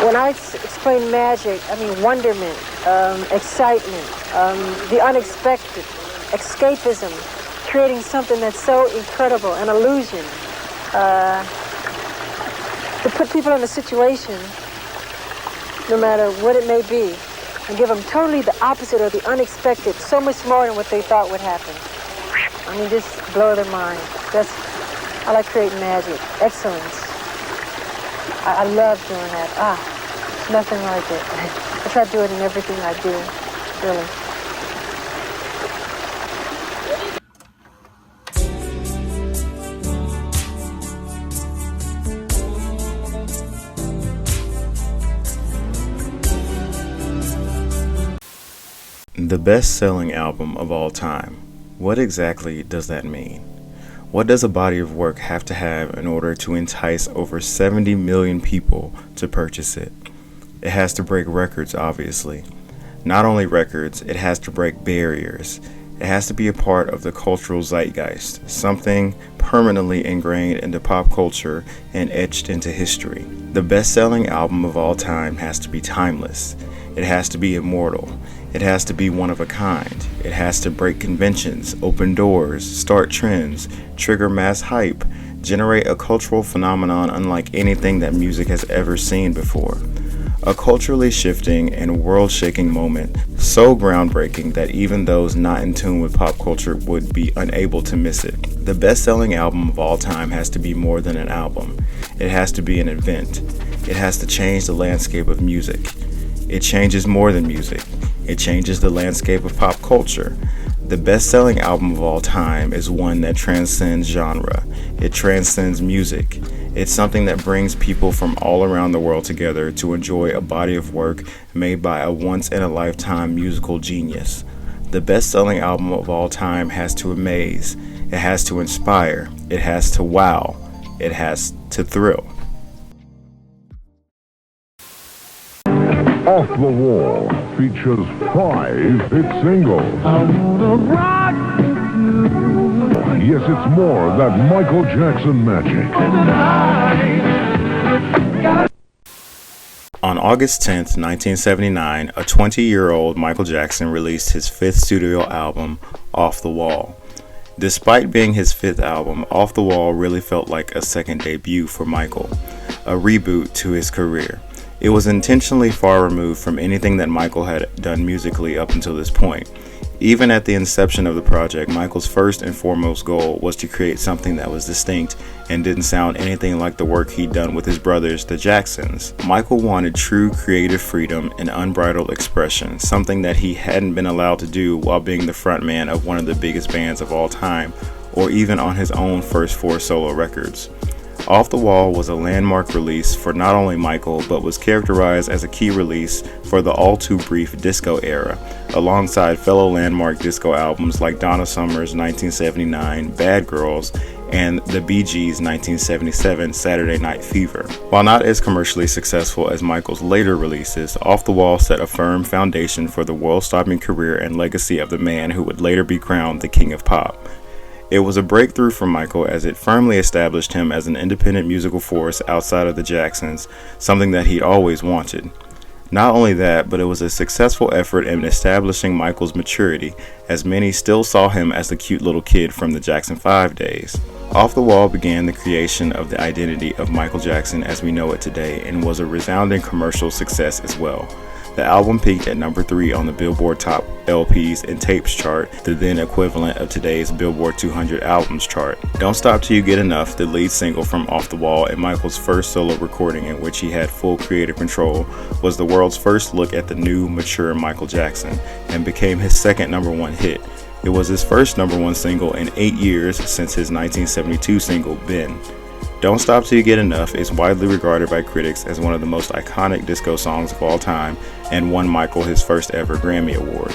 When I explain magic, I mean wonderment, excitement, the unexpected, escapism, creating something that's so incredible, an illusion. To put people in a situation, no matter what it may be, and give them totally the opposite or the unexpected, so much more than what they thought would happen. I mean, just blow their mind. I like creating magic, excellence. I love doing that. Nothing like it. I try to do it in everything I do, really. The best-selling album of all time. What exactly does that mean? What does a body of work have to have in order to entice over 70 million people to purchase it? It has to break records, obviously. Not only records, it has to break barriers. It has to be a part of the cultural zeitgeist, something permanently ingrained into pop culture and etched into history. The best-selling album of all time has to be timeless. It has to be immortal. It has to be one of a kind. It has to break conventions, open doors, start trends, trigger mass hype, generate a cultural phenomenon unlike anything that music has ever seen before. A culturally shifting and world-shaking moment, so groundbreaking that even those not in tune with pop culture would be unable to miss it. The best-selling album of all time has to be more than an album. It has to be an event. It has to change the landscape of music. It changes more than music. It changes the landscape of pop culture. The best-selling album of all time is one that transcends genre. It transcends music. It's something that brings people from all around the world together to enjoy a body of work made by a once-in-a-lifetime musical genius. The best-selling album of all time has to amaze. It has to inspire. It has to wow. It has to thrill. Off the Wall features 5 hit singles. I wanna rock with you. Yes, it's more that Michael Jackson magic. On August 10th, 1979, a 20-year-old Michael Jackson released his 5th studio album, Off the Wall. Despite being his 5th album, Off the Wall really felt like a second debut for Michael, a reboot to his career. It was intentionally far removed from anything that Michael had done musically up until this point. Even at the inception of the project, Michael's first and foremost goal was to create something that was distinct and didn't sound anything like the work he'd done with his brothers, the Jacksons. Michael wanted true creative freedom and unbridled expression, something that he hadn't been allowed to do while being the frontman of one of the biggest bands of all time, or even on his own first 4 solo records. Off the Wall was a landmark release for not only Michael, but was characterized as a key release for the all-too-brief disco era, alongside fellow landmark disco albums like Donna Summer's 1979 Bad Girls and the Bee Gees' 1977 Saturday Night Fever. While not as commercially successful as Michael's later releases, Off the Wall set a firm foundation for the world-stopping career and legacy of the man who would later be crowned the King of Pop. It was a breakthrough for Michael as it firmly established him as an independent musical force outside of the Jacksons, something that he'd always wanted. Not only that, but it was a successful effort in establishing Michael's maturity, as many still saw him as the cute little kid from the Jackson 5 days. Off the Wall began the creation of the identity of Michael Jackson as we know it today and was a resounding commercial success as well. The album peaked at number 3 on the Billboard Top LPs and Tapes chart, the then equivalent of today's Billboard 200 Albums chart. Don't Stop Till You Get Enough, the lead single from Off the Wall and Michael's first solo recording in which he had full creative control, was the world's first look at the new, mature Michael Jackson and became his second number 1 hit. It was his first number 1 single in 8 years since his 1972 single, Ben. Don't Stop Till You Get Enough is widely regarded by critics as one of the most iconic disco songs of all time and won Michael his first ever Grammy Award.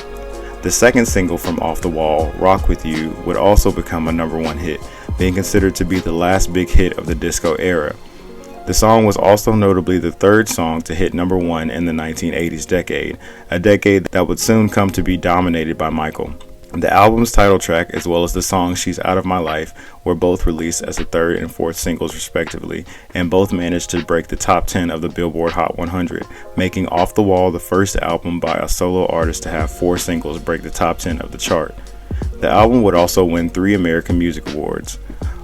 The second single from Off the Wall, Rock With You, would also become a number 1 hit, being considered to be the last big hit of the disco era. The song was also notably the third song to hit number 1 in the 1980s decade, a decade that would soon come to be dominated by Michael. The album's title track, as well as the song She's Out of My Life, were both released as the third and fourth singles respectively, and both managed to break the top 10 of the Billboard Hot 100, making Off the Wall the first album by a solo artist to have 4 singles break the top 10 of the chart. The album would also win 3 American Music Awards.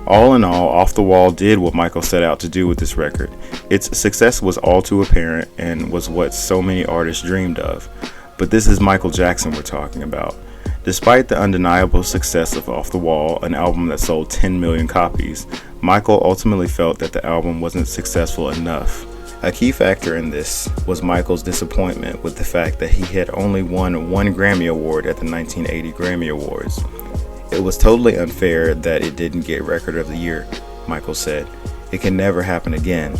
All in all, Off the Wall did what Michael set out to do with this record. Its success was all too apparent and was what so many artists dreamed of. But this is Michael Jackson we're talking about. Despite the undeniable success of Off the Wall, an album that sold 10 million copies, Michael ultimately felt that the album wasn't successful enough. A key factor in this was Michael's disappointment with the fact that he had only won 1 Grammy Award at the 1980 Grammy Awards. It was totally unfair that it didn't get Record of the Year, Michael said. It can never happen again.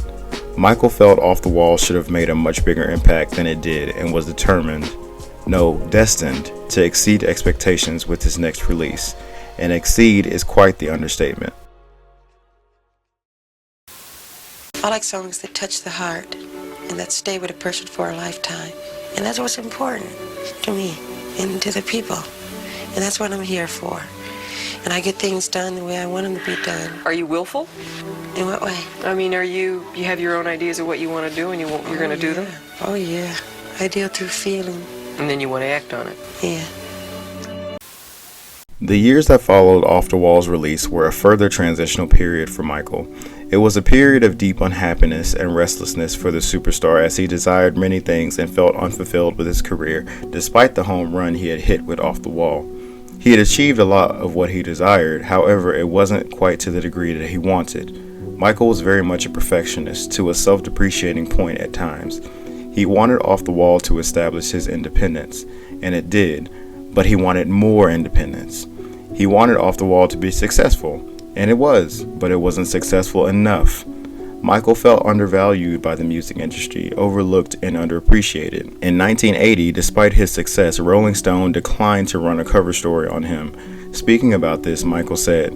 Michael felt Off the Wall should have made a much bigger impact than it did and was destined to exceed expectations with his next release. And exceed is quite the understatement. I like songs that touch the heart and that stay with a person for a lifetime. And that's what's important to me and to the people. And that's what I'm here for. And I get things done the way I want them to be done. Are you willful? In what way? I mean, you have your own ideas of what you want to do and you're going to do them? Oh, yeah. I deal through feeling. And then you want to act on it? Yeah. The years that followed Off the Wall's release were a further transitional period for Michael. It was a period of deep unhappiness and restlessness for the superstar as he desired many things and felt unfulfilled with his career, despite the home run he had hit with Off the Wall. He had achieved a lot of what he desired, however, it wasn't quite to the degree that he wanted. Michael was very much a perfectionist, to a self-depreciating point at times. He wanted Off the Wall to establish his independence, and it did, but he wanted more independence. He wanted Off the Wall to be successful, and it was, but it wasn't successful enough. Michael felt undervalued by the music industry, overlooked and underappreciated. In 1980, despite his success, Rolling Stone declined to run a cover story on him. Speaking about this, Michael said,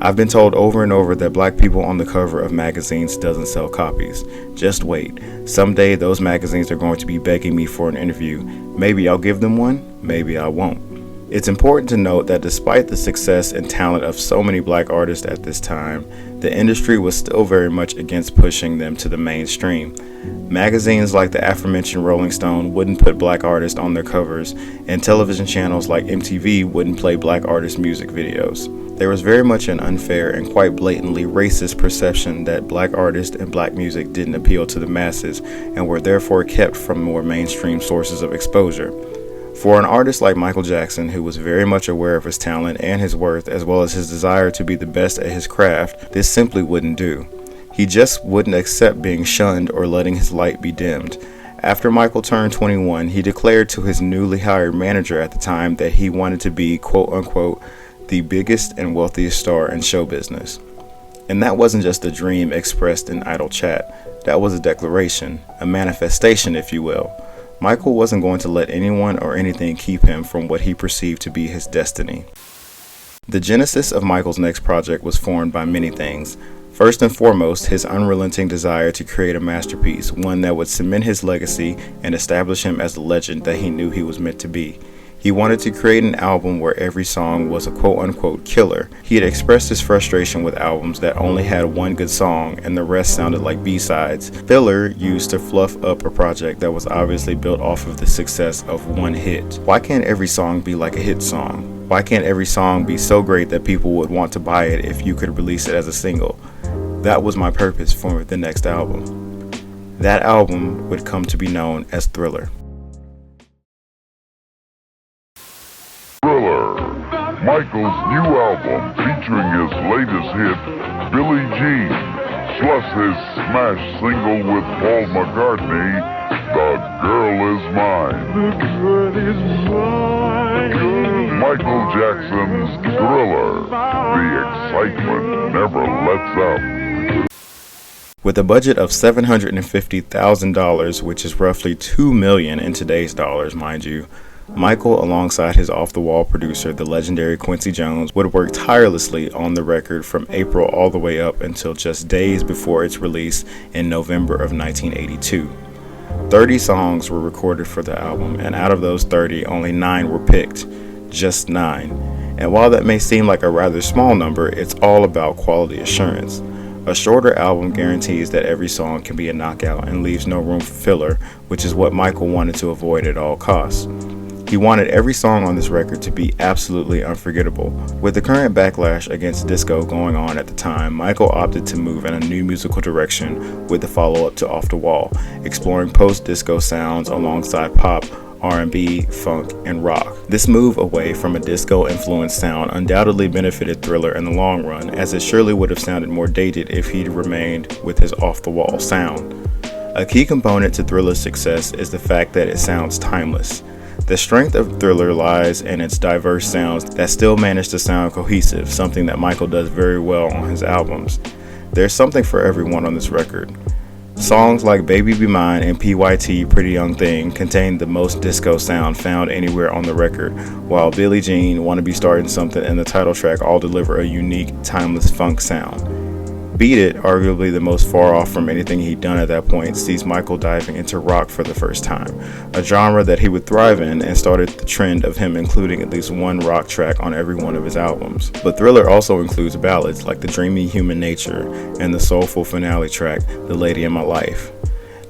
"I've been told over and over that black people on the cover of magazines doesn't sell copies. Just wait. Someday those magazines are going to be begging me for an interview. Maybe I'll give them one, maybe I won't." It's important to note that despite the success and talent of so many black artists at this time, the industry was still very much against pushing them to the mainstream. Magazines like the aforementioned Rolling Stone wouldn't put black artists on their covers, and television channels like MTV wouldn't play black artists' music videos. There was very much an unfair and quite blatantly racist perception that black artists and black music didn't appeal to the masses and were therefore kept from more mainstream sources of exposure. For an artist like Michael Jackson, who was very much aware of his talent and his worth, as well as his desire to be the best at his craft, this simply wouldn't do. He just wouldn't accept being shunned or letting his light be dimmed. After Michael turned 21, he declared to his newly hired manager at the time that he wanted to be, quote unquote, the biggest and wealthiest star in show business. And that wasn't just a dream expressed in idle chat. That was a declaration, a manifestation, if you will. Michael wasn't going to let anyone or anything keep him from what he perceived to be his destiny. The genesis of Michael's next project was formed by many things. First and foremost, his unrelenting desire to create a masterpiece, one that would cement his legacy and establish him as the legend that he knew he was meant to be. He wanted to create an album where every song was a quote-unquote killer. He had expressed his frustration with albums that only had one good song and the rest sounded like B-sides, filler used to fluff up a project that was obviously built off of the success of one hit. Why can't every song be like a hit song? Why can't every song be so great that people would want to buy it if you could release it as a single? That was my purpose for the next album. That album would come to be known as Thriller. Thriller, Michael's new album featuring his latest hit, Billie Jean, plus his smash single with Paul McCartney, The Girl Is Mine. The girl is mine. Michael Jackson's Thriller, the excitement never lets up. With a budget of $750,000, which is roughly $2 million in today's dollars, mind you, Michael, alongside his off-the-wall producer, the legendary Quincy Jones, would work tirelessly on the record from April all the way up until just days before its release in November of 1982. 30 songs were recorded for the album, and out of those 30, only 9 were picked. just 9. And while that may seem like a rather small number, it's all about quality assurance. A shorter album guarantees that every song can be a knockout and leaves no room for filler, which is what Michael wanted to avoid at all costs. He wanted every song on this record to be absolutely unforgettable. With the current backlash against disco going on at the time, Michael opted to move in a new musical direction with the follow-up to Off the Wall, exploring post-disco sounds alongside pop, R&B, funk, and rock. This move away from a disco-influenced sound undoubtedly benefited Thriller in the long run, as it surely would have sounded more dated if he'd remained with his off-the-wall sound. A key component to Thriller's success is the fact that it sounds timeless. The strength of Thriller lies in its diverse sounds that still manage to sound cohesive, something that Michael does very well on his albums. There's something for everyone on this record. Songs like Baby Be Mine and PYT Pretty Young Thing contain the most disco sound found anywhere on the record, while Billie Jean, Wanna Be Starting Something, and the title track all deliver a unique, timeless funk sound. Beat It, arguably the most far off from anything he'd done at that point, sees Michael diving into rock for the first time, a genre that he would thrive in and started the trend of him including at least one rock track on every one of his albums. But Thriller also includes ballads like The Dreamy Human Nature and the soulful finale track, The Lady in My Life.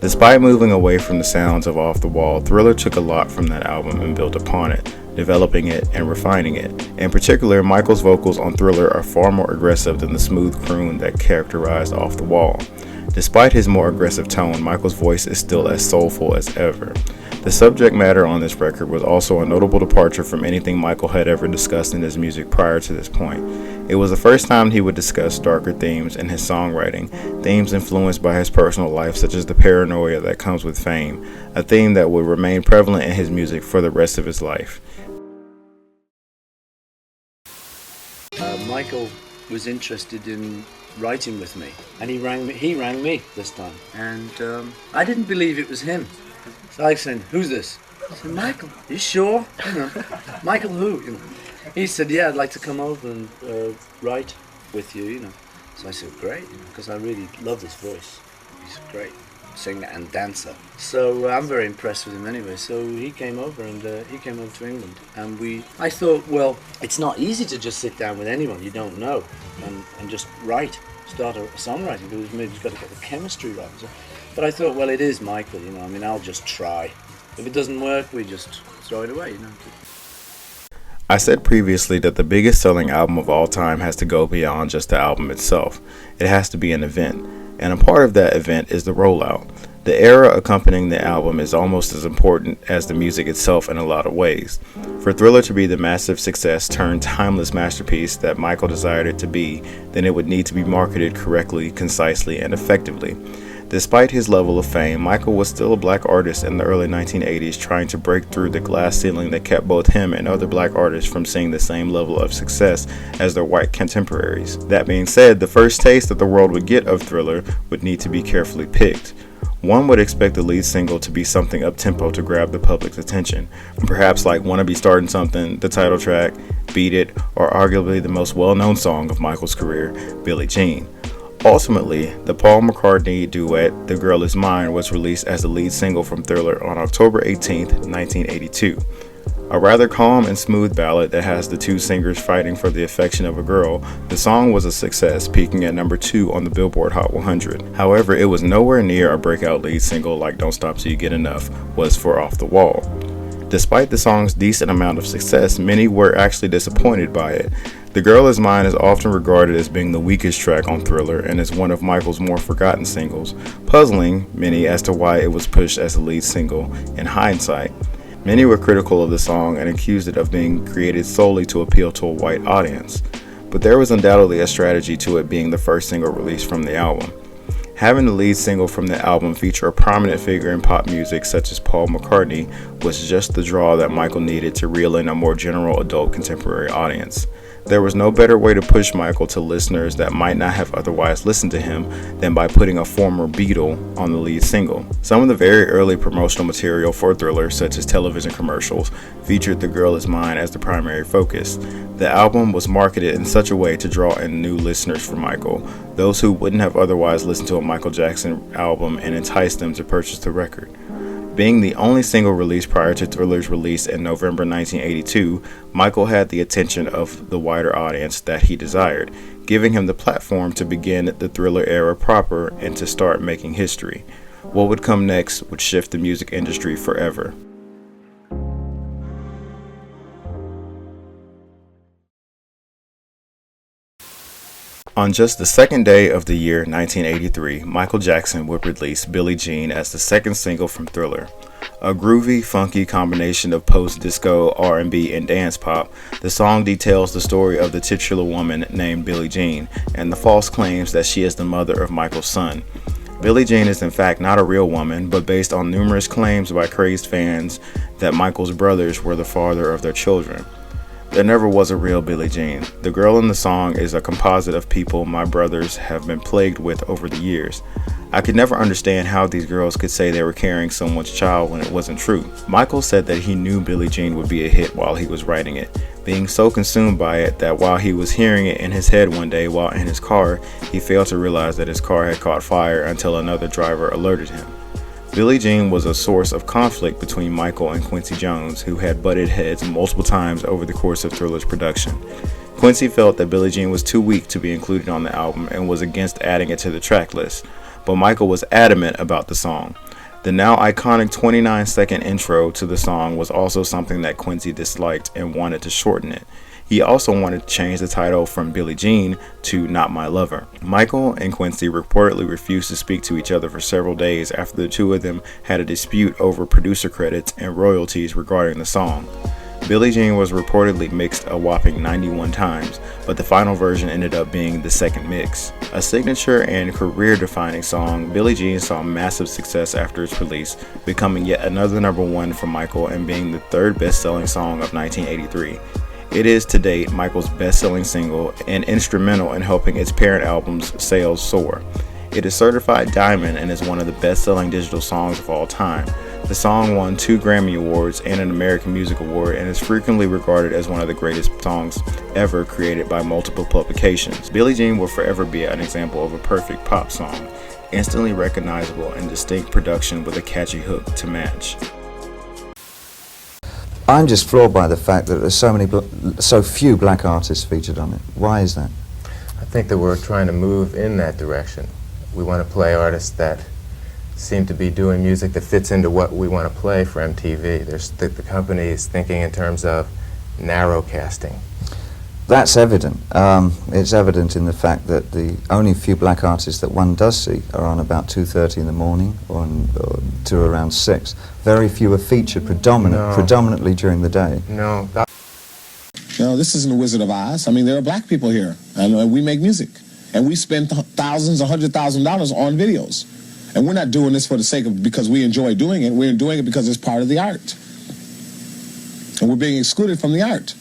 Despite moving away from the sounds of Off the Wall, Thriller took a lot from that album and built upon it, developing it and refining it. In particular, Michael's vocals on Thriller are far more aggressive than the smooth croon that characterized Off the Wall. Despite his more aggressive tone, Michael's voice is still as soulful as ever. The subject matter on this record was also a notable departure from anything Michael had ever discussed in his music prior to this point. It was the first time he would discuss darker themes in his songwriting, themes influenced by his personal life such as the paranoia that comes with fame, a theme that would remain prevalent in his music for the rest of his life. Michael was interested in writing with me, and he rang me this time, and I didn't believe it was him. So I said, "Who's this?" I said, "Michael." "You sure?" "Michael who?" He said, "Yeah, I'd like to come over and write with you." So I said, "Great," because I really love his voice. He's a great singer and dancer. So I'm very impressed with him anyway. So he came over, and he came over to England, and I thought, well, it's not easy to just sit down with anyone you don't know and just start a songwriting, because maybe you've got to get the chemistry right. But I thought, well, it is Michael, I'll just try. If it doesn't work, we just throw it away, I said previously that the biggest selling album of all time has to go beyond just the album itself. It has to be an event, and a part of that event is the rollout. The era accompanying the album is almost as important as the music itself in a lot of ways. For Thriller to be the massive success turned timeless masterpiece that Michael desired it to be, then it would need to be marketed correctly, concisely, and effectively. Despite his level of fame, Michael was still a black artist in the early 1980s trying to break through the glass ceiling that kept both him and other black artists from seeing the same level of success as their white contemporaries. That being said, the first taste that the world would get of Thriller would need to be carefully picked. One would expect the lead single to be something up-tempo to grab the public's attention, perhaps like Wanna Be Starting Something, the title track, Beat It, or arguably the most well-known song of Michael's career, Billie Jean. Ultimately, the Paul McCartney duet The Girl Is Mine was released as the lead single from Thriller on October 18, 1982. A rather calm and smooth ballad that has the two singers fighting for the affection of a girl, the song was a success, peaking at number 2 on the Billboard Hot 100. However, it was nowhere near a breakout lead single like Don't Stop Till You Get Enough was for Off the Wall. Despite the song's decent amount of success, many were actually disappointed by it. The Girl Is Mine is often regarded as being the weakest track on Thriller and is one of Michael's more forgotten singles, puzzling many as to why it was pushed as the lead single in hindsight. Many were critical of the song and accused it of being created solely to appeal to a white audience, but there was undoubtedly a strategy to it being the first single released from the album. Having the lead single from the album feature a prominent figure in pop music such as Paul McCartney was just the draw that Michael needed to reel in a more general adult contemporary audience. There was no better way to push Michael to listeners that might not have otherwise listened to him than by putting a former Beatle on the lead single. Some of the very early promotional material for Thriller, such as television commercials, featured The Girl Is Mine as the primary focus. The album was marketed in such a way to draw in new listeners for Michael, those who wouldn't have otherwise listened to a Michael Jackson album, and entice them to purchase the record. Being the only single released prior to Thriller's release in November 1982, Michael had the attention of the wider audience that he desired, giving him the platform to begin the Thriller era proper and to start making history. What would come next would shift the music industry forever. On just the second day of the year 1983, Michael Jackson would release Billie Jean as the second single from Thriller. A groovy, funky combination of post-disco, R&B, and dance pop, the song details the story of the titular woman named Billie Jean and the false claims that she is the mother of Michael's son. Billie Jean is in fact not a real woman, but based on numerous claims by crazed fans that Michael's brothers were the father of their children. There never was a real Billie Jean. The girl in the song is a composite of people my brothers have been plagued with over the years. I could never understand how these girls could say they were carrying someone's child when it wasn't true. Michael said that he knew Billie Jean would be a hit while he was writing it, being so consumed by it that while he was hearing it in his head one day while in his car, he failed to realize that his car had caught fire until another driver alerted him. Billie Jean was a source of conflict between Michael and Quincy Jones, who had butted heads multiple times over the course of Thriller's production. Quincy felt that Billie Jean was too weak to be included on the album and was against adding it to the track list, but Michael was adamant about the song. The now iconic 29-second intro to the song was also something that Quincy disliked and wanted to shorten it. He also wanted to change the title from Billie Jean to Not My Lover. Michael and Quincy reportedly refused to speak to each other for several days after the two of them had a dispute over producer credits and royalties regarding the song. Billie Jean was reportedly mixed a whopping 91 times, but the final version ended up being the second mix. A signature and career-defining song, Billie Jean saw massive success after its release, becoming yet another number one for Michael and being the third best-selling song of 1983. It is to date Michael's best-selling single and instrumental in helping its parent album's sales soar. It is certified diamond and is one of the best-selling digital songs of all time. The song won 2 Grammy Awards and an American Music Award and is frequently regarded as one of the greatest songs ever created by multiple publications. Billie Jean will forever be an example of a perfect pop song, instantly recognizable and distinct production with a catchy hook to match. I'm just floored by the fact that there's so few black artists featured on it. Why is that? I think that we're trying to move in that direction. We want to play artists that seem to be doing music that fits into what we want to play for MTV. The company is thinking in terms of narrow casting. That's evident. It's evident in the fact that the only few black artists that one does see are on about 2:30 in the morning or to around 6. Very few are featured predominantly during the day. No. No, this isn't a Wizard of Oz. I mean, there are black people here, and we make music. And we spend thousands, $100,000 on videos. And we're not doing this for the sake of because we enjoy doing it. We're doing it because it's part of the art. And we're being excluded from the art.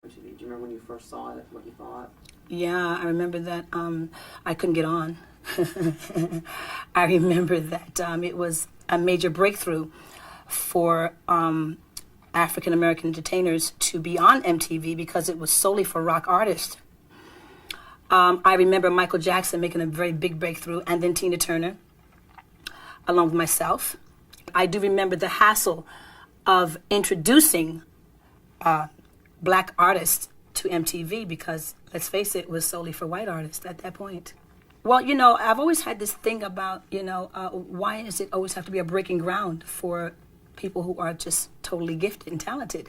Do you remember when you first saw it, what you thought? Yeah, I remember that I couldn't get on. I remember that it was a major breakthrough for African American entertainers to be on MTV because it was solely for rock artists. I remember Michael Jackson making a very big breakthrough, and then Tina Turner, along with myself. I do remember the hassle of introducing black artists to MTV because, let's face it, was solely for white artists at that point. Well, you know, I've always had this thing about, why does it always have to be a breaking ground for people who are just totally gifted and talented?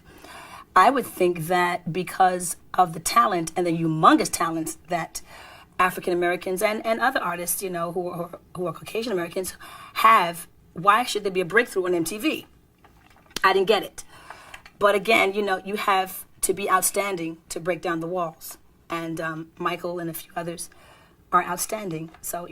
I would think that because of the talent and the humongous talents that African Americans and other artists, who are Caucasian Americans have, why should there be a breakthrough on MTV? I didn't get it. But again, you have to be outstanding to break down the walls. And Michael and a few others are outstanding. So,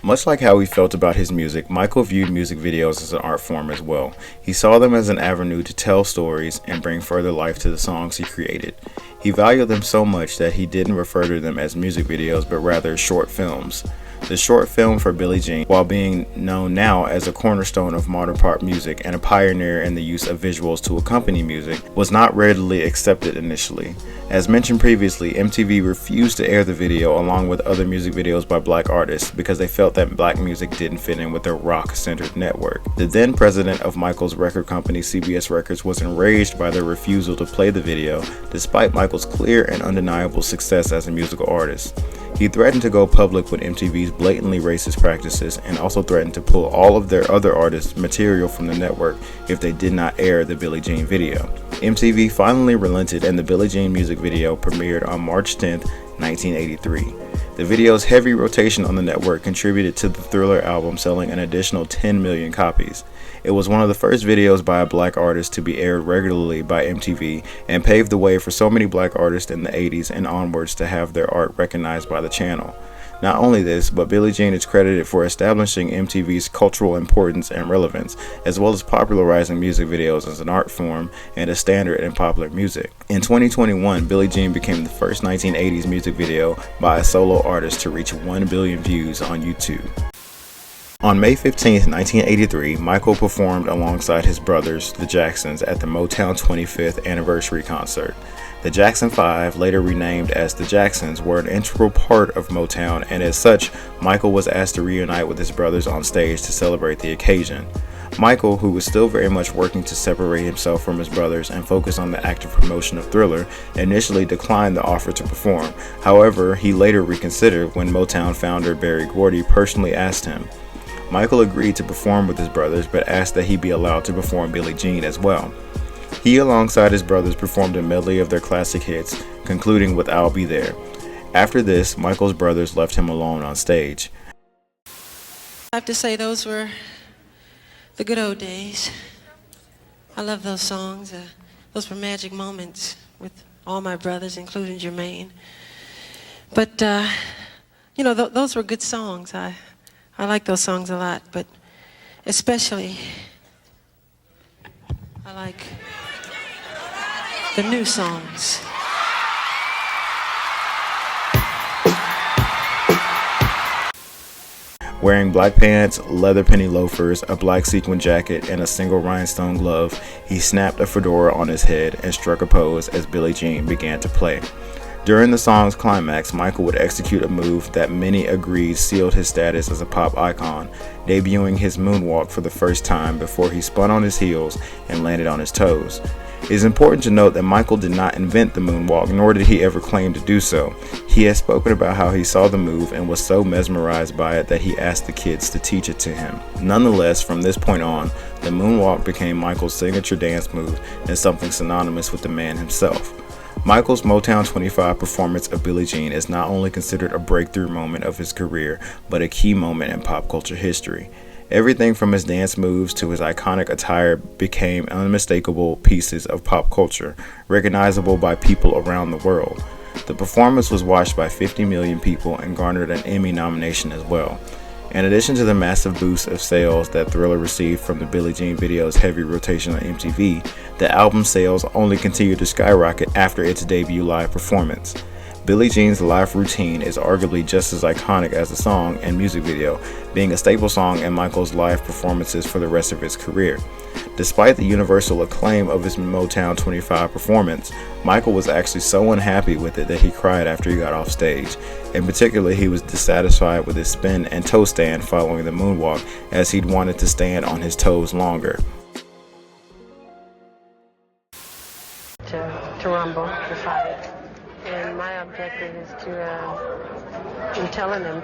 Much like how he felt about his music, Michael viewed music videos as an art form as well. He saw them as an avenue to tell stories and bring further life to the songs he created. He valued them so much that he didn't refer to them as music videos, but rather short films. The short film for Billie Jean, while being known now as a cornerstone of modern pop music and a pioneer in the use of visuals to accompany music, was not readily accepted initially. As mentioned previously, MTV refused to air the video along with other music videos by black artists because they felt that black music didn't fit in with their rock-centered network. The then president of Michael's record company, CBS Records, was enraged by their refusal to play the video, despite Michael's clear and undeniable success as a musical artist. He threatened to go public with MTV's blatantly racist practices and also threatened to pull all of their other artists' material from the network if they did not air the Billie Jean video. MTV finally relented and the Billie Jean music video premiered on March 10, 1983. The video's heavy rotation on the network contributed to the Thriller album selling an additional 10 million copies. It was one of the first videos by a black artist to be aired regularly by MTV and paved the way for so many black artists in the 80s and onwards to have their art recognized by the channel. Not only this, but Billie Jean is credited for establishing MTV's cultural importance and relevance, as well as popularizing music videos as an art form and a standard in popular music. In 2021, Billie Jean became the first 1980s music video by a solo artist to reach 1 billion views on YouTube. On May 15, 1983, Michael performed alongside his brothers, the Jacksons, at the Motown 25th anniversary concert. The Jackson 5, later renamed as the Jacksons, were an integral part of Motown, and as such, Michael was asked to reunite with his brothers on stage to celebrate the occasion. Michael, who was still very much working to separate himself from his brothers and focus on the active promotion of Thriller, initially declined the offer to perform. However, he later reconsidered when Motown founder Berry Gordy personally asked him. Michael agreed to perform with his brothers, but asked that he be allowed to perform Billie Jean as well. He, alongside his brothers, performed a medley of their classic hits, concluding with I'll Be There. After this, Michael's brothers left him alone on stage. I have to say those were the good old days. I love those songs. Those were magic moments with all my brothers, including Jermaine. But, those were good songs. I like those songs a lot, but especially I like the new songs. Wearing black pants, leather penny loafers, a black sequin jacket, and a single rhinestone glove, he snapped a fedora on his head and struck a pose as Billie Jean began to play. During the song's climax, Michael would execute a move that many agreed sealed his status as a pop icon, debuting his moonwalk for the first time before he spun on his heels and landed on his toes. It is important to note that Michael did not invent the moonwalk, nor did he ever claim to do so. He has spoken about how he saw the move and was so mesmerized by it that he asked the kids to teach it to him. Nonetheless, from this point on, the moonwalk became Michael's signature dance move and something synonymous with the man himself. Michael's Motown 25 performance of Billie Jean is not only considered a breakthrough moment of his career, but a key moment in pop culture history. Everything from his dance moves to his iconic attire became unmistakable pieces of pop culture, recognizable by people around the world. The performance was watched by 50 million people and garnered an Emmy nomination as well. In addition to the massive boost of sales that Thriller received from the Billie Jean video's heavy rotation on MTV, the album's sales only continued to skyrocket after its debut live performance. Billie Jean's live routine is arguably just as iconic as the song and music video, being a staple song in Michael's live performances for the rest of his career. Despite the universal acclaim of his Motown 25 performance, Michael was actually so unhappy with it that he cried after he got off stage. In particular, he was dissatisfied with his spin and toe stand following the moonwalk, as he'd wanted to stand on his toes longer. To rumble, to fight. And my objective is to, I'm telling them,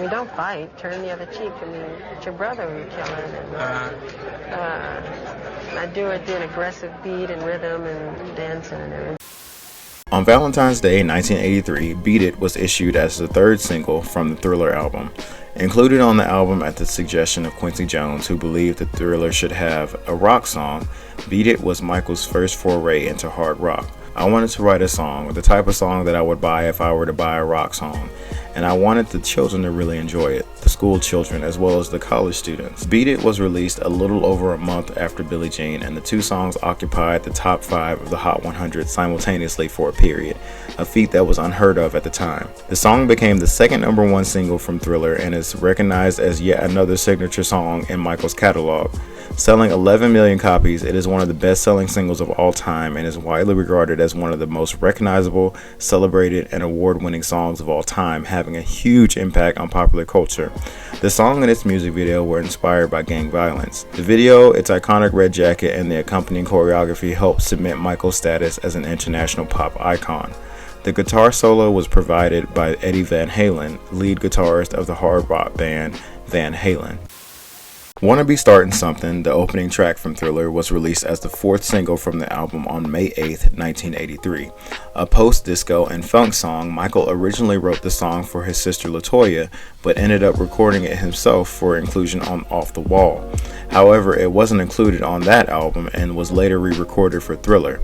don't fight, turn the other cheek. It's your brother who's killing. And I do it in aggressive beat and rhythm and dancing and everything. On Valentine's Day 1983, Beat It was issued as the third single from the Thriller album. Included on the album at the suggestion of Quincy Jones, who believed that Thriller should have a rock song, Beat It was Michael's first foray into hard rock. I wanted to write a song, the type of song that I would buy if I were to buy a rock song. And I wanted the children to really enjoy it, the school children as well as the college students. Beat It was released a little over a month after Billie Jean, and the two songs occupied the top 5 of the Hot 100 simultaneously for a period, a feat that was unheard of at the time. The song became the second #1 single from Thriller and is recognized as yet another signature song in Michael's catalog. Selling 11 million copies, it is one of the best-selling singles of all time and is widely regarded as one of the most recognizable, celebrated, and award-winning songs of all time, having a huge impact on popular culture. The song and its music video were inspired by gang violence. The video, its iconic red jacket, and the accompanying choreography helped cement Michael's status as an international pop icon. The guitar solo was provided by Eddie Van Halen, lead guitarist of the hard rock band Van Halen. Wanna Be Startin' Something, the opening track from Thriller, was released as the 4th single from the album on May 8, 1983. A post-disco and funk song, Michael originally wrote the song for his sister LaToya, but ended up recording it himself for inclusion on Off the Wall. However, it wasn't included on that album and was later re-recorded for Thriller.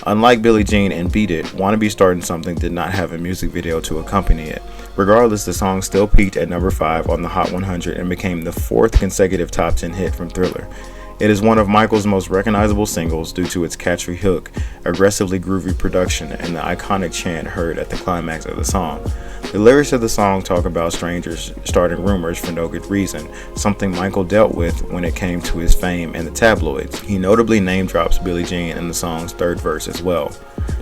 Unlike Billie Jean and Beat It, Wanna Be Startin' Something did not have a music video to accompany it. Regardless, the song still peaked at number 5 on the Hot 100 and became the 4th consecutive top 10 hit from Thriller. It is one of Michael's most recognizable singles due to its catchy hook, aggressively groovy production, and the iconic chant heard at the climax of the song. The lyrics of the song talk about strangers starting rumors for no good reason, something Michael dealt with when it came to his fame in the tabloids. He notably name drops Billie Jean in the song's 3rd verse as well.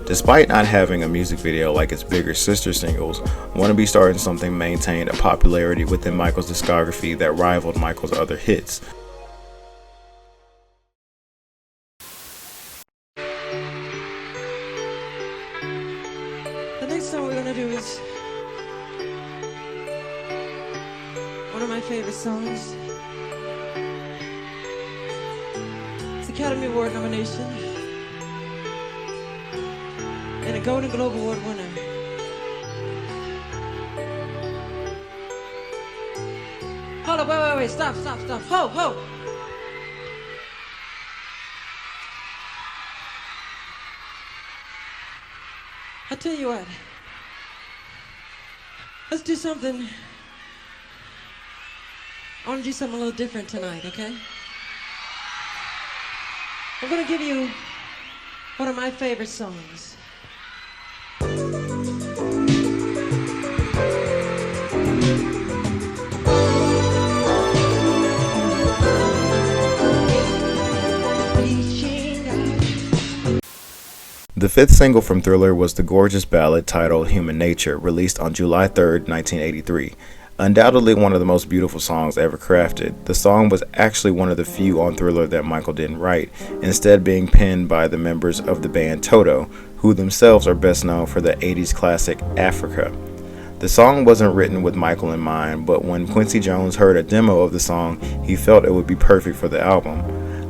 Despite not having a music video like its bigger sister singles, Wanna Be Startin' Something maintained a popularity within Michael's discography that rivaled Michael's other hits. The next song we're gonna do is one of my favorite songs. It's Academy Award nomination and a Golden Globe Award winner. Hold up, wait, stop. Ho! I'll tell you what. Let's do something. I want to do something a little different tonight, okay? I'm going to give you one of my favorite songs. The 5th single from Thriller was the gorgeous ballad titled Human Nature, released on July 3, 1983. Undoubtedly one of the most beautiful songs ever crafted, the song was actually one of the few on Thriller that Michael didn't write, instead being penned by the members of the band Toto, who themselves are best known for the 80s classic Africa. The song wasn't written with Michael in mind, but when Quincy Jones heard a demo of the song, he felt it would be perfect for the album.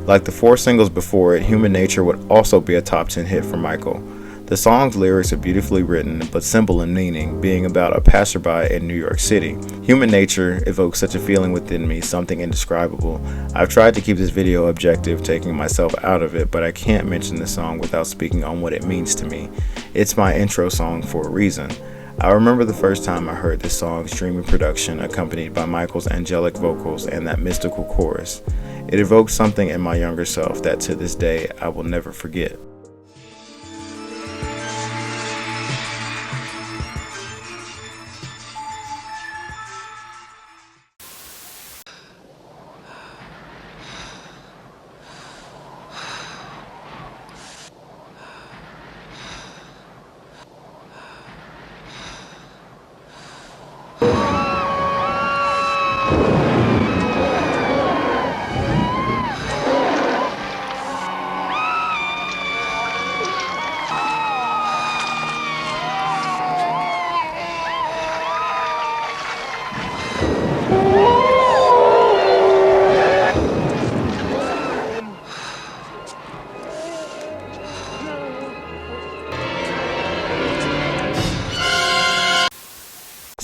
Like the 4 singles before it, Human Nature would also be a top 10 hit for Michael. The song's lyrics are beautifully written, but simple in meaning, being about a passerby in New York City. Human Nature evokes such a feeling within me, something indescribable. I've tried to keep this video objective, taking myself out of it, but I can't mention this song without speaking on what it means to me. It's my intro song for a reason. I remember the first time I heard this song's streaming production accompanied by Michael's angelic vocals and that mystical chorus. It evoked something in my younger self that to this day I will never forget.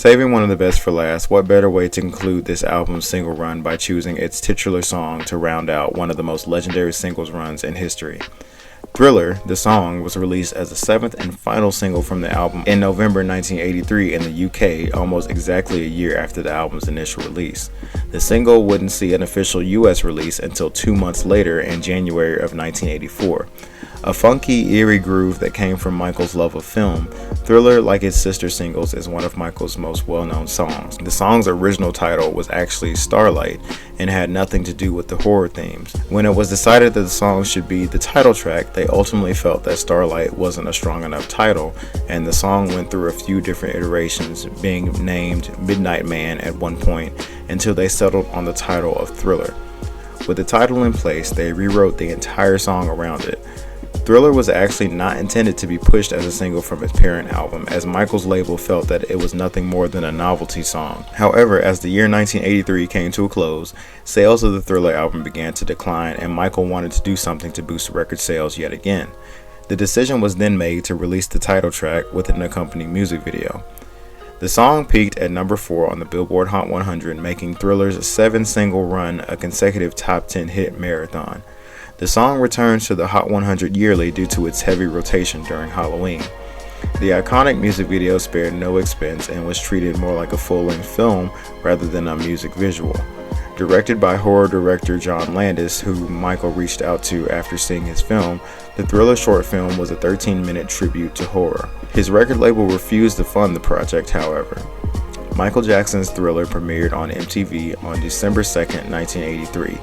Saving one of the best for last, what better way to conclude this album's single run by choosing its titular song to round out one of the most legendary singles runs in history. Thriller, the song, was released as the seventh and final single from the album in November 1983 in the UK, almost exactly a year after the album's initial release. The single wouldn't see an official US release until 2 months later in January of 1984. A funky, eerie groove that came from Michael's love of film, Thriller, like its sister singles, is one of Michael's most well-known songs. The song's original title was actually Starlight and had nothing to do with the horror themes. When it was decided that the song should be the title track, they ultimately felt that Starlight wasn't a strong enough title, and the song went through a few different iterations, being named Midnight Man at one point, until they settled on the title of Thriller. With the title in place, they rewrote the entire song around it. Thriller was actually not intended to be pushed as a single from its parent album, as Michael's label felt that it was nothing more than a novelty song. However, as the year 1983 came to a close, sales of the Thriller album began to decline, and Michael wanted to do something to boost record sales yet again. The decision was then made to release the title track with an accompanying music video. The song peaked at number 4 on the Billboard Hot 100, making Thriller's 7-single run a consecutive top 10 hit marathon. The song returns to the Hot 100 yearly due to its heavy rotation during Halloween. The iconic music video spared no expense and was treated more like a full-length film rather than a music visual. Directed by horror director John Landis, who Michael reached out to after seeing his film, the Thriller short film was a 13-minute tribute to horror. His record label refused to fund the project, however. Michael Jackson's Thriller premiered on MTV on December 2, 1983.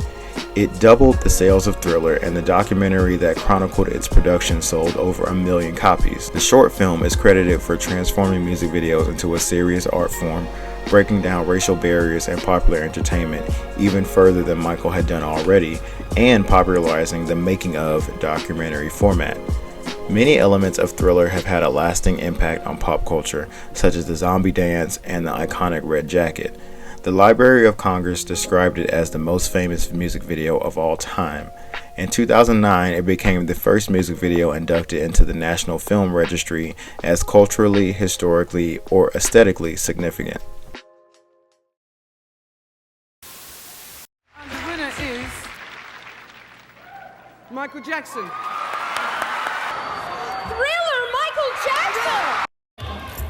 It doubled the sales of Thriller, and the documentary that chronicled its production sold over 1 million copies. The short film is credited for transforming music videos into a serious art form, breaking down racial barriers and popular entertainment even further than Michael had done already, and popularizing the making of documentary format. Many elements of Thriller have had a lasting impact on pop culture, such as the zombie dance and the iconic red jacket. The Library of Congress described it as the most famous music video of all time. In 2009, it became the first music video inducted into the National Film Registry as culturally, historically, or aesthetically significant. And the winner is Michael Jackson. Thriller, Michael Jackson!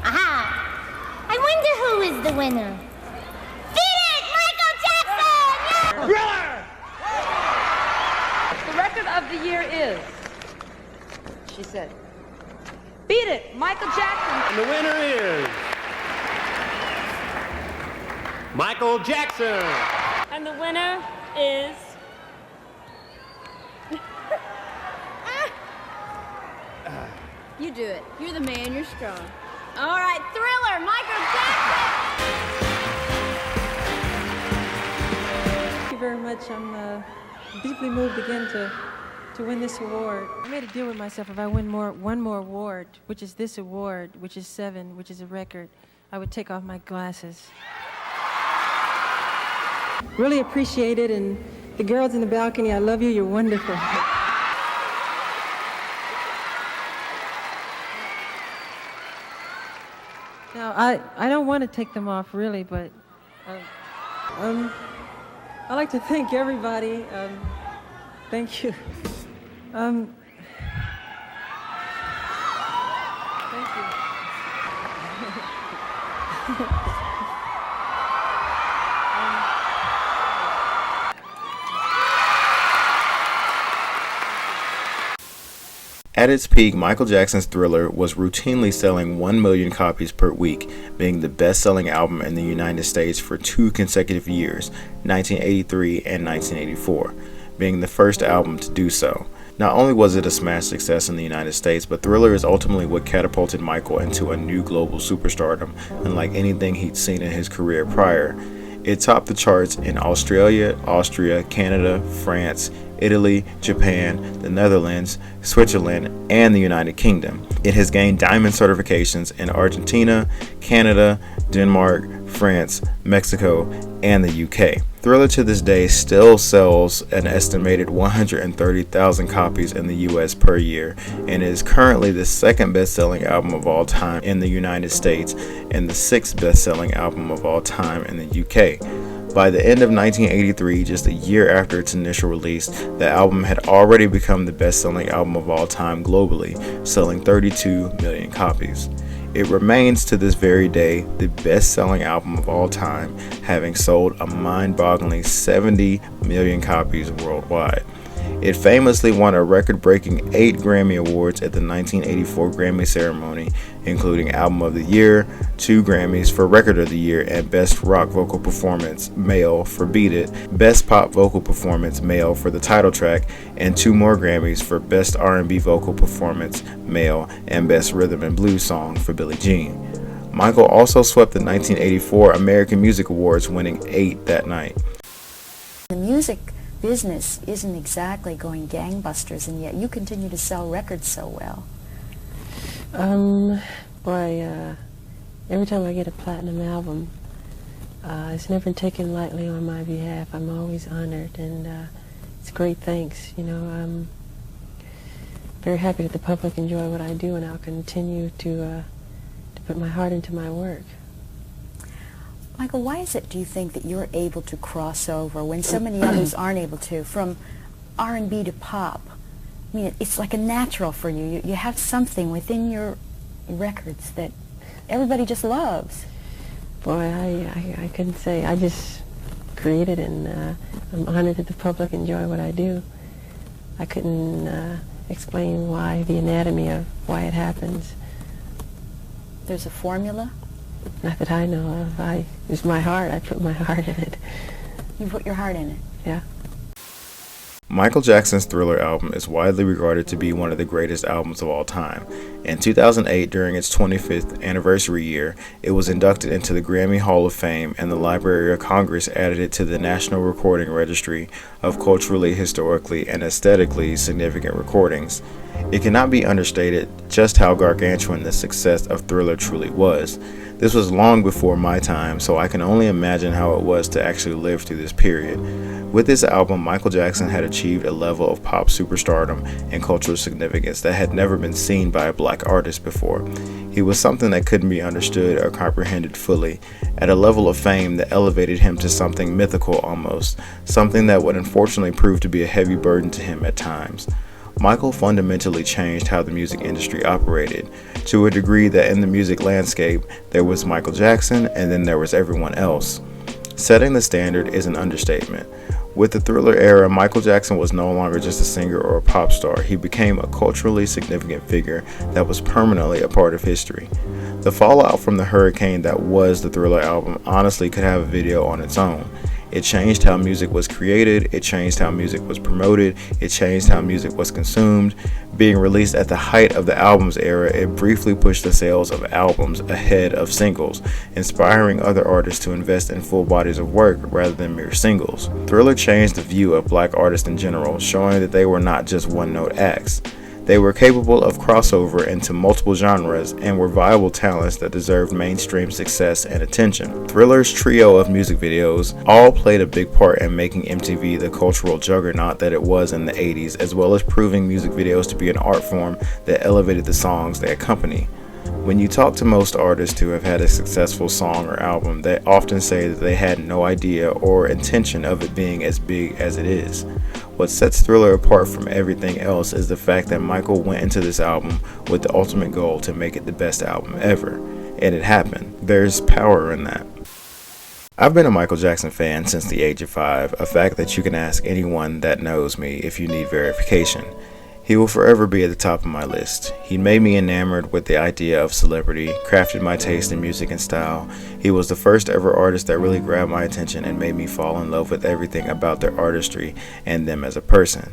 Aha! I wonder who is the winner. The record of the year is, she said, Beat It, Michael Jackson. And the winner is Michael Jackson. And the winner is You do it. You're the man, you're strong. All right, Thriller, Michael Jackson. Thank you very much. I'm deeply moved again to win this award. I made a deal with myself. If I win one more award, which is this award, which is 7, which is a record, I would take off my glasses. Really appreciate it, and the girls in the balcony, I love you. You're wonderful. Now, I don't want to take them off, really, but I'd like to thank everybody. Thank you. Thank you. At its peak, Michael Jackson's Thriller was routinely selling 1 million copies per week, being the best-selling album in the United States for 2 consecutive years, 1983 and 1984, being the first album to do so. Not only was it a smash success in the United States, but Thriller is ultimately what catapulted Michael into a new global superstardom, unlike anything he'd seen in his career prior. It topped the charts in Australia, Austria, Canada, France, Italy, Japan, the Netherlands, Switzerland, and the United Kingdom. It has gained diamond certifications in Argentina, Canada, Denmark, France, Mexico, and the UK. Thriller to this day still sells an estimated 130,000 copies in the US per year, and is currently the 2nd best-selling album of all time in the United States and the 6th best-selling album of all time in the UK. By the end of 1983, just a year after its initial release, the album had already become the best-selling album of all time globally, selling 32 million copies. It remains to this very day the best-selling album of all time, having sold a mind-bogglingly 70 million copies worldwide. It famously won a record-breaking 8 Grammy Awards at the 1984 Grammy ceremony, including Album of the Year, 2 Grammys for Record of the Year, and Best Rock Vocal Performance Male for Beat It, Best Pop Vocal Performance Male for the title track, and 2 more Grammys for Best R&B Vocal Performance Male and Best Rhythm and Blues Song for Billie Jean. Michael also swept the 1984 American Music Awards, winning 8 that night. The music business isn't exactly going gangbusters, and yet you continue to sell records so well. Every time I get a platinum album, it's never taken lightly on my behalf. I'm always honored, and it's great thanks. I'm very happy that the public enjoy what I do, and I'll continue to put my heart into my work. Michael, why is it, do you think, that you're able to cross over when so many others aren't able to, from R&B to pop? I mean, it's like a natural for you. You have something within your records that everybody just loves. Boy, I couldn't say. I just created it, and I'm honored that the public enjoy what I do. I couldn't explain why, the anatomy of why it happens. There's a formula? Not that I know of. It's my heart. I put my heart in it. You put your heart in it? Yeah. Michael Jackson's Thriller album is widely regarded to be one of the greatest albums of all time. In 2008, during its 25th anniversary year, it was inducted into the Grammy Hall of Fame, and the Library of Congress added it to the National Recording Registry of culturally, historically, and aesthetically significant recordings. It cannot be understated just how gargantuan the success of Thriller truly was. This was long before my time, so I can only imagine how it was to actually live through this period. With this album, Michael Jackson had achieved a level of pop superstardom and cultural significance that had never been seen by a black artist before. He was something that couldn't be understood or comprehended fully, at a level of fame that elevated him to something mythical almost, something that would unfortunately prove to be a heavy burden to him at times. Michael fundamentally changed how the music industry operated, to a degree that in the music landscape, there was Michael Jackson and then there was everyone else. Setting the standard is an understatement. With the Thriller era, Michael Jackson was no longer just a singer or a pop star. He became a culturally significant figure that was permanently a part of history. The fallout from the hurricane that was the Thriller album honestly could have a video on its own. It changed how music was created, it changed how music was promoted, it changed how music was consumed. Being released at the height of the album's era, it briefly pushed the sales of albums ahead of singles, inspiring other artists to invest in full bodies of work rather than mere singles. Thriller changed the view of black artists in general, showing that they were not just one-note acts. They were capable of crossover into multiple genres and were viable talents that deserved mainstream success and attention. Thriller's trio of music videos all played a big part in making MTV the cultural juggernaut that it was in the 80s, as well as proving music videos to be an art form that elevated the songs they accompany. When you talk to most artists who have had a successful song or album, they often say that they had no idea or intention of it being as big as it is. What sets Thriller apart from everything else is the fact that Michael went into this album with the ultimate goal to make it the best album ever. And it happened. There's power in that. I've been a Michael Jackson fan since the age of 5, a fact that you can ask anyone that knows me if you need verification. He will forever be at the top of my list. He made me enamored with the idea of celebrity, crafted my taste in music and style. He was the first ever artist that really grabbed my attention and made me fall in love with everything about their artistry and them as a person.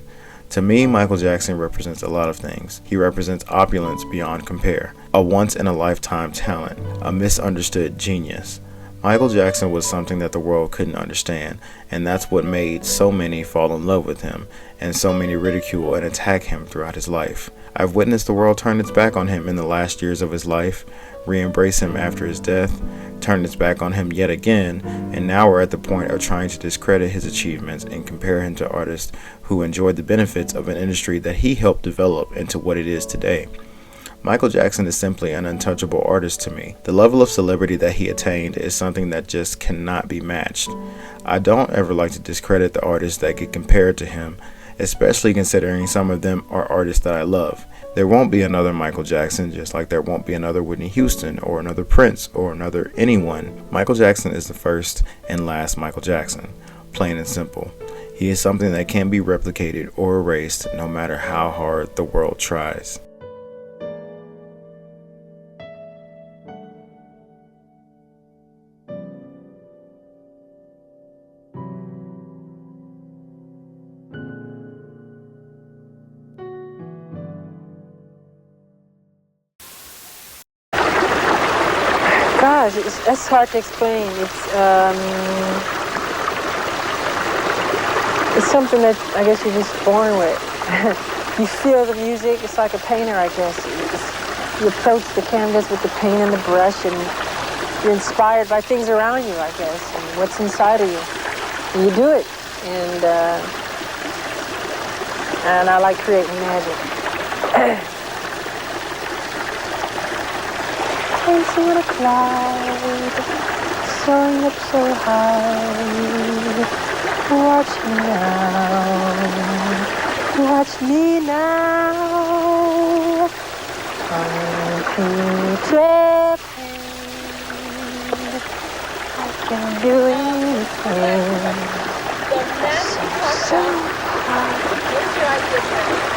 To me, Michael Jackson represents a lot of things. He represents opulence beyond compare, a once-in-a-lifetime talent, a misunderstood genius. Michael Jackson was something that the world couldn't understand, and that's what made so many fall in love with him, and so many ridicule and attack him throughout his life. I've witnessed the world turn its back on him in the last years of his life, re-embrace him after his death, turn its back on him yet again, and now we're at the point of trying to discredit his achievements and compare him to artists who enjoyed the benefits of an industry that he helped develop into what it is today. Michael Jackson is simply an untouchable artist to me. The level of celebrity that he attained is something that just cannot be matched. I don't ever like to discredit the artists that get compared to him, especially considering some of them are artists that I love. There won't be another Michael Jackson, just like there won't be another Whitney Houston or another Prince or another anyone. Michael Jackson is the first and last Michael Jackson, plain and simple. He is something that can't be replicated or erased no matter how hard the world tries. Gosh, that's hard to explain. It's something that I guess you're just born with. You feel the music. It's like a painter, I guess. You approach the canvas with the paint and the brush, and you're inspired by things around you, I guess, and what's inside of you. And you do it, and I like creating magic. Chasing on a cloud, soaring up so high. Watch me now, watch me now. I'm Peter Pan, I can do anything. So high.